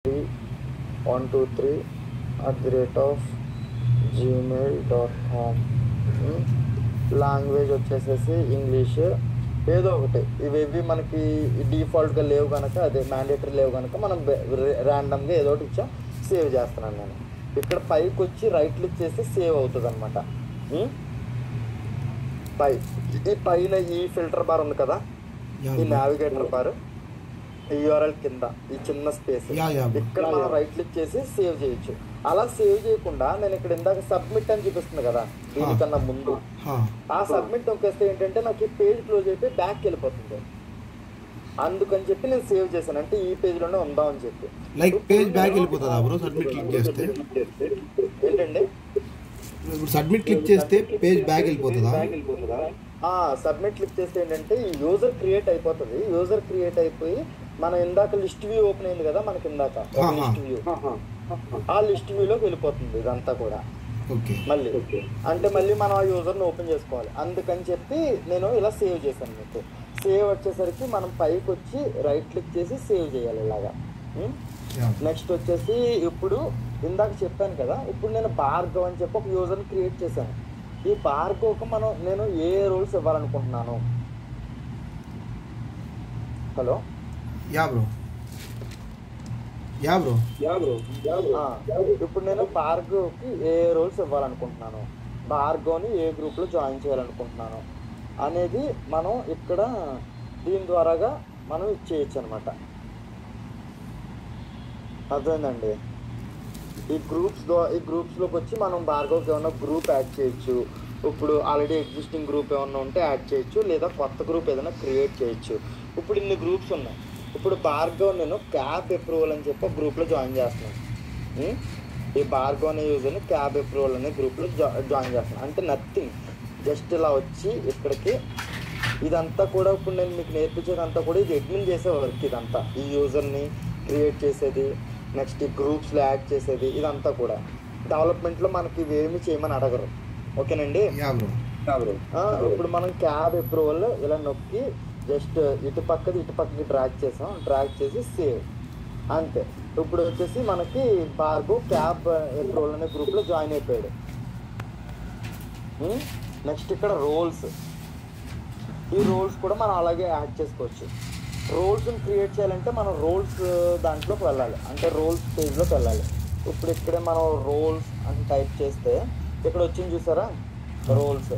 123@gmail.com. Language వచ్చేసేసి English ఏదో ఒకటి. ఇవేవి మనకి డిఫాల్ట్గా లేవు కనుక, అదే మ్యాండేటరీ లేవు కనుక మనం ర్యాండమ్గా ఏదో ఒకటి ఇచ్చా సేవ్ చేస్తున్నాను నేను. ఇక్కడ పైకి వచ్చి రైట్ క్లిక్ చేస్తే సేవ్ అవుతుంది అనమాట. ఈ పైన ఈ ఫిల్టర్ బార్ ఉంది కదా, ఈ నావిగేటర్ బార్, యూఆర్ఎల్ కింద ఈ చిన్న స్పేస్, ఇక్కడ మనం రైట్ క్లిక్ చేసి సేవ్ చేయొచ్చు. అలా సేవ్ చేయకుండా నేను ఇక్కడ ఇందాక సబ్మిట్ అని చూపిస్తుంది కదా, దీనికన్నా ముందు ఆ సబ్మిట్ నొక్కేస్తే ఏంటంటే నాకు ఈ పేజ్ క్లోజ్ అయిపోయి బ్యాక్ వెళ్ళిపోతుంది. అందుకని చెప్పి నేను సేవ్ చేశాను, అంటే ఈ పేజ్ లోనే ఉందామని చెప్పి. లైక్ పేజ్ బ్యాక్ వెళ్ళిపోతుందా బ్రో సబ్మిట్ క్లిక్ చేస్తే? ఏంటండి సబ్మిట్ క్లిక్ చేస్తే పేజ్ బ్యాక్ వెళ్ళిపోతుందా? సబ్మిట్ క్లిక్ చేస్తే ఏంటంటే ఈ యూజర్ క్రియేట్ అయిపోతుంది. యూజర్ క్రియేట్ అయిపోయి మనం ఇందాక లిస్ట్ వ్యూ ఓపెన్ అయింది కదా మనకి ఇందాక లిస్ట్ వ్యూ, ఆ లిస్ట్ వ్యూలోకి వెళ్ళిపోతుంది ఇదంతా కూడా. మళ్ళీ అంటే మళ్ళీ మనం ఆ యూజర్ని ఓపెన్ చేసుకోవాలి. అందుకని చెప్పి నేను ఇలా సేవ్ చేశాను మీకు. సేవ్ వచ్చేసరికి మనం పైకి వచ్చి రైట్ క్లిక్ చేసి సేవ్ చేయాలి ఇలాగా. నెక్స్ట్ వచ్చేసి ఇప్పుడు ఇందాక చెప్పాను కదా, ఇప్పుడు నేను భార్గవ్ అని చెప్పి ఒక యూజర్ని క్రియేట్ చేశాను. ఈ భార్గవ్కి నేను ఏ రోల్స్ ఇవ్వాలనుకుంటున్నాను. హలో ఇప్పుడు నేను భార్గవ్కి ఏ రోల్స్ ఇవ్వాలనుకుంటున్నాను, భార్గవ్ని ఏ గ్రూప్లో జాయిన్ చేయాలనుకుంటున్నాను అనేది మనం ఇక్కడ దీని ద్వారాగా మనం ఇచ్చేయచ్చు అనమాట. అర్థమైందండి? ఈ గ్రూప్స్లోకి వచ్చి మనం భార్గవ్కి ఏమన్నా గ్రూప్ యాడ్ చేయొచ్చు. ఇప్పుడు ఆల్రెడీ ఎగ్జిస్టింగ్ గ్రూప్ ఏమన్నా ఉంటే యాడ్ చేయొచ్చు, లేదా కొత్త గ్రూప్ ఏదైనా క్రియేట్ చేయొచ్చు. ఇప్పుడు ఇన్ని గ్రూప్స్ ఉన్నాయి. ఇప్పుడు భార్గవ్ నేను క్యాబ్ అప్రూవల్ అని చెప్పి గ్రూప్లో జాయిన్ చేస్తున్నాను. ఈ భార్గవ్ అనే యూజర్ని క్యాబ్ అప్రూవల్ అనే గ్రూప్లో జాయిన్ చేస్తున్నాను. అంటే నథింగ్, జస్ట్ ఇలా వచ్చి ఇక్కడికి ఇదంతా కూడా ఇప్పుడు నేను మీకు నేర్పించేదంతా కూడా ఇది అడ్మిన్ చేసే వర్క్. ఇదంతా ఈ యూజర్ని క్రియేట్ చేసేది, నెక్స్ట్ ఈ గ్రూప్స్లో యాడ్ చేసేది, ఇదంతా కూడా డెవలప్మెంట్లో మనకి ఇవేమి చేయమని అడగరు. ఓకేనండి? ఇప్పుడు మనం క్యాబ్ అప్రూవల్ ఇలా నొక్కి జస్ట్ ఇటు పక్కకి డ్రాగ్ చేసాం, డ్రాగ్ చేసి సేవ్, అంతే. ఇప్పుడు వచ్చేసి మనకి భార్గవ్ క్యాబ్ అప్రూవల్ అనే గ్రూప్లో జాయిన్ అయిపోయాడు. నెక్స్ట్ ఇక్కడ రోల్స్, ఈ రోల్స్ కూడా మనం అలాగే యాడ్ చేసుకోవచ్చు. రోల్స్ని క్రియేట్ చేయాలంటే మనం రోల్స్ దాంట్లోకి వెళ్ళాలి, అంటే రోల్స్ పేజ్లోకి వెళ్ళాలి. ఇప్పుడు ఇక్కడే మనం రోల్స్ అని టైప్ చేస్తే ఇక్కడ వచ్చింది చూసారా, రోల్స్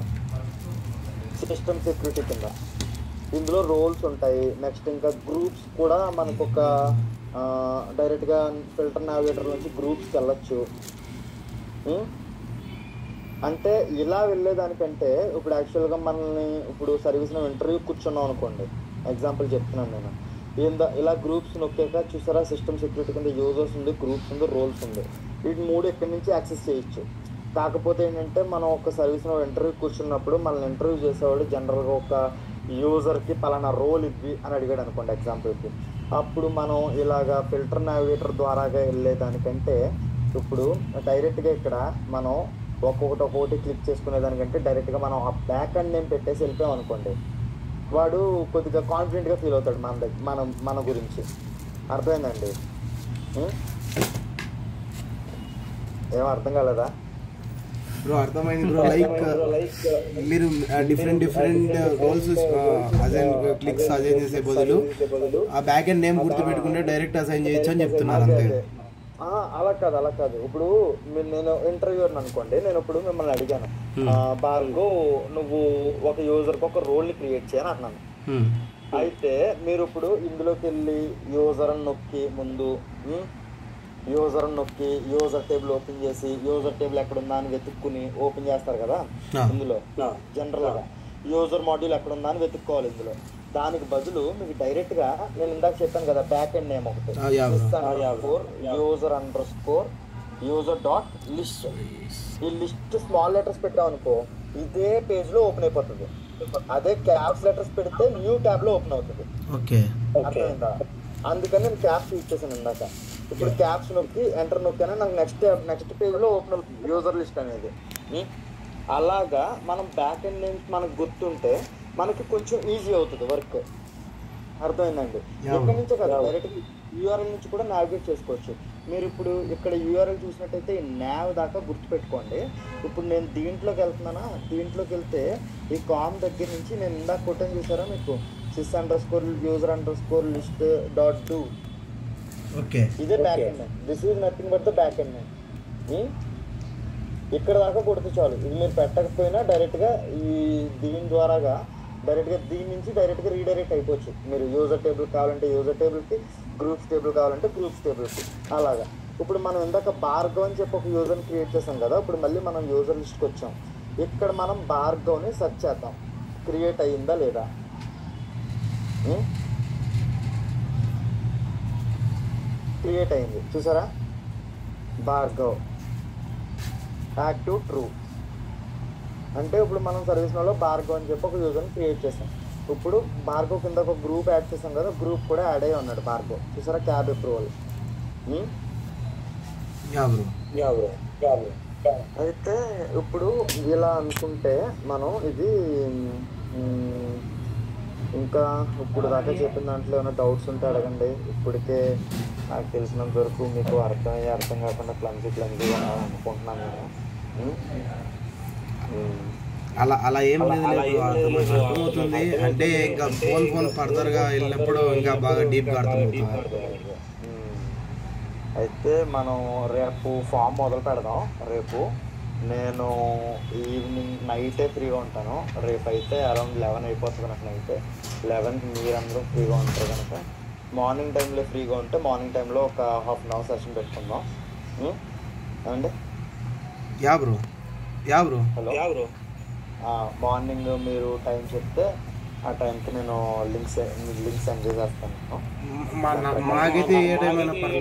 సిస్టమ్ సెక్యూరిటీ కింద ఇందులో రోల్స్ ఉంటాయి. నెక్స్ట్ ఇంకా గ్రూప్స్ కూడా మనకు ఒక డైరెక్ట్గా ఫిల్టర్ నావిగేటర్ నుంచి గ్రూప్స్కి వెళ్ళచ్చు. అంటే ఇలా వెళ్ళేదానికంటే ఇప్పుడు యాక్చువల్గా మనల్ని ఇప్పుడు సర్వీస్లో ఇంటర్వ్యూ కూర్చున్నాం అనుకోండి, ఎగ్జాంపుల్ చెప్తున్నాను నేను. ఇలా గ్రూప్స్ నొక్కాక చూసారా, సిస్టమ్ సెక్యూరిటీ కింద యూజర్స్ ఉంది, గ్రూప్స్ ఉంది, రోల్స్ ఉంది. వీటి మూడు ఎక్కడి నుంచి యాక్సెస్ చేయొచ్చు. కాకపోతే ఏంటంటే మనం ఒక సర్వీస్లో ఇంటర్వ్యూ కూర్చున్నప్పుడు మనల్ని ఇంటర్వ్యూ చేసేవాడు జనరల్గా ఒక యూజర్కి పలానా రోల్ ఇవ్వి అని అడిగాడు అనుకోండి ఎగ్జాంపుల్కి. అప్పుడు మనం ఇలాగా ఫిల్టర్ నావిగేటర్ ద్వారాగా వెళ్ళేదానికంటే ఇప్పుడు డైరెక్ట్గా ఇక్కడ మనం ఒక్కొక్కటి క్లిక్ చేసుకునేదానికంటే డైరెక్ట్గా మనం ఆ బ్యాక్ అండ్ నేమ్ పెట్టేసి వెళ్ళిపోయాం అనుకోండి, వాడు కొద్దిగా కాన్ఫిడెంట్గా ఫీల్ అవుతాడు మన గురించి. అర్థమైందండి? ఏమో అర్థం కాలేదా బ్రో? అర్థమైంది బ్రో. లైక్ మీరు డిఫరెంట్ రోల్స్ క్లిక్స్ అసైన్ చేసే బదులు ఆ బ్యాక్ అండ్ నేమ్ గుర్తు పెట్టుకుంటే డైరెక్ట్ అసైన్ చేయొచ్చు అని చెప్తున్నారు అంతే. అలా కాదు. ఇప్పుడు నేను ఇంటర్వ్యూర్ అనుకోండి, నేను ఇప్పుడు మిమ్మల్ని అడిగాను, భార్గవ్ నువ్వు ఒక యూజర్కి ఒక రోల్ని క్రియేట్ చేయని అన్నాను. అయితే మీరు ఇప్పుడు ఇందులోకి వెళ్ళి యూజర్ అని నొక్కి ముందు యూజర్ నొక్కి యూజర్ టేబుల్ ఓపెన్ చేసి యూజర్ టేబుల్ ఎక్కడుందా అని వెతుక్కుని ఓపెన్ చేస్తారు కదా. ఇందులో జనరల్గా యూజర్ మాడ్యూల్ ఎక్కడుందా అని వెతుక్కోవాలి. ఇందులో దానికి బదులు మీకు డైరెక్ట్గా నేను ఇందాక చెప్పాను కదా, బ్యాక్ అండ్ నేమ్ ఒకటి user_user.list. ఈ లిస్ట్ స్మాల్ లెటర్స్ పెట్టాం అనుకో ఇదే పేజ్లో ఓపెన్ అయిపోతుంది. అదే క్యాప్స్ లెటర్స్ పెడితే న్యూ ట్యాబ్లో ఓపెన్ అవుతుంది. అర్థమైందా? అందుకని నేను క్యాప్స్ యూజ్ చేశాను ఇందాక. ఇప్పుడు క్యాప్స్ నొక్కి ఎంటర్ నొక్కాను, నాకు నెక్స్ట్ పేజ్లో ఓపెన్ అవుతుంది యూజర్ లిస్ట్ అనేది. అలాగా మనం బ్యాక్ అండ్ నేమ్స్ మనకు గుర్తుంటే మనకి కొంచెం ఈజీ అవుతుంది వర్క్. అర్థమైందండి? ఎక్కడి నుంచో కదా, యూఆర్ఎల్ నుంచి కూడా నావిగేట్ చేసుకోవచ్చు. మీరు ఇప్పుడు ఇక్కడ యూఆర్ఎల్ చూసినట్టయితే ఈ nav దాకా గుర్తుపెట్టుకోండి. ఇప్పుడు నేను దీంట్లోకి వెళ్తున్నానా, దీంట్లోకి వెళ్తే ఈ కామ్ దగ్గర నుంచి నేను ఇందాక కొట్టాను చూసారా మీకు sys_user_list.do, ఓకే ఇదే back end. This is nothing but the back end. ఇక్కడ దాకా కొడితే చాలు. ఇది మీరు పెట్టకపోయినా డైరెక్ట్గా ఈ దీని ద్వారాగా డైరెక్ట్గా దీని నుంచి డైరెక్ట్గా రీడైరెక్ట్ అయిపోవచ్చు. మీరు యూజర్ టేబుల్ కావాలంటే యూజర్ టేబుల్కి, గ్రూప్స్ టేబుల్ కావాలంటే గ్రూప్స్ టేబుల్కి అలాగా. ఇప్పుడు మనం ఇందాక భార్గవ్ అని చెప్పి ఒక యూజర్ని క్రియేట్ చేసాం కదా, ఇప్పుడు మళ్ళీ మనం యూజర్ లిస్ట్కి వచ్చాం. ఇక్కడ మనం భార్గవ్ని సెర్చ్ చేద్దాం, క్రియేట్ అయ్యిందా లేదా. క్రియేట్ అయింది చూసారా, భార్గవ్ యాక్టివ్ ట్రూ. అంటే ఇప్పుడు మనం సర్వీస్ నోలో భార్గవ్ అని చెప్పి ఒక యూజర్ని క్రియేట్ చేసాం. ఇప్పుడు భార్గవ్ కింద ఒక గ్రూప్ యాడ్ చేసాం కదా, గ్రూప్ కూడా యాడ్ అయ్యి ఉన్నాడు భార్గవ్ చూసారా, క్యాబ్ అప్రూవల్. అయితే ఇప్పుడు ఇలా అనుకుంటే మనం ఇది ఇంకా ఇప్పుడు దాకా చెప్పిన దాంట్లో ఏమైనా డౌట్స్ ఉంటే అడగండి. ఇప్పటికే నాకు తెలిసినంత వరకు మీకు అర్థం కాకుండా క్లమ్జీ అనుకుంటున్నాను నేను. అలా ఏం లేదు, అర్థమవుతుంది. అంటే ఇంకా ఫోన్ ఫర్దర్గా వెళ్ళినప్పుడు ఇంకా బాగా డీప్గా అర్థమవుతుంది. అయితే మనం రేపు ఫామ్ మొదలు పెడదాం. రేపు నేను ఈవినింగ్ నైటే ఫ్రీగా ఉంటాను. రేపు అయితే అరౌండ్ 11 అయిపోతుంది నాకు. నైట్ 11 మీరందరూ ఫ్రీగా ఉంటారు కనుక మార్నింగ్ టైంలో ఫ్రీగా ఉంటే మార్నింగ్ టైంలో ఒక హాఫ్ అన్ అవర్ సెషన్ పెట్టుకుందాం. అండి బ్రో హలో, మార్నింగ్ మీరు టైం చెప్తే ఆ టైంకి నేను లింక్స్ సెండ్ చేసేస్తాను. మాకైతే ఏ టైం అయినా పర్లేదు.